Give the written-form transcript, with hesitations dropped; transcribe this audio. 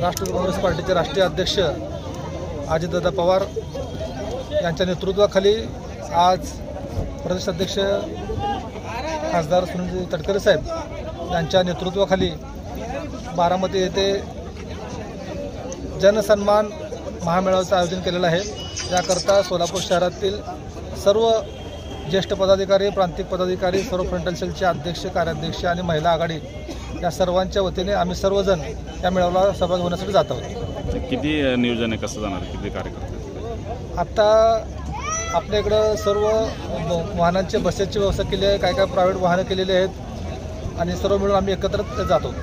राष्ट्रवादी काँग्रेस पार्टीचे राष्ट्रीय अध्यक्ष अजितदादा पवार यांच्या नेतृत्वाखाली आज प्रदेश अध्यक्ष खासदार सुनील तटकरे साहेब यांच्या नेतृत्वाखाली बारामती येथे जनसन्मान महामेळाव्याचं आयोजन केलेलं आहे। याकरता सोलापूर शहरातील सर्व ज्येष्ठ पदाधिकारी, प्रांतिक पदाधिकारी, सर्व फ्रंटल सेलचे अध्यक्ष, कार्याध्यक्ष आणि महिला आघाडी या सर्वांच्या वतीने आम्ही सर्वजण या मेळाव्याला सहभागी होण्यासाठी जात आहोत। किती नियोजन आहे, कसं जाणार, किती कार्यकर्ते? आता आपल्या इकडं सर्व वाहनांचे बसेसची व्यवस्था केली आहे, काय प्रायव्हेट वाहनं केलेली आहेत आणि सर्व मिळून आम्ही एकत्र जातो।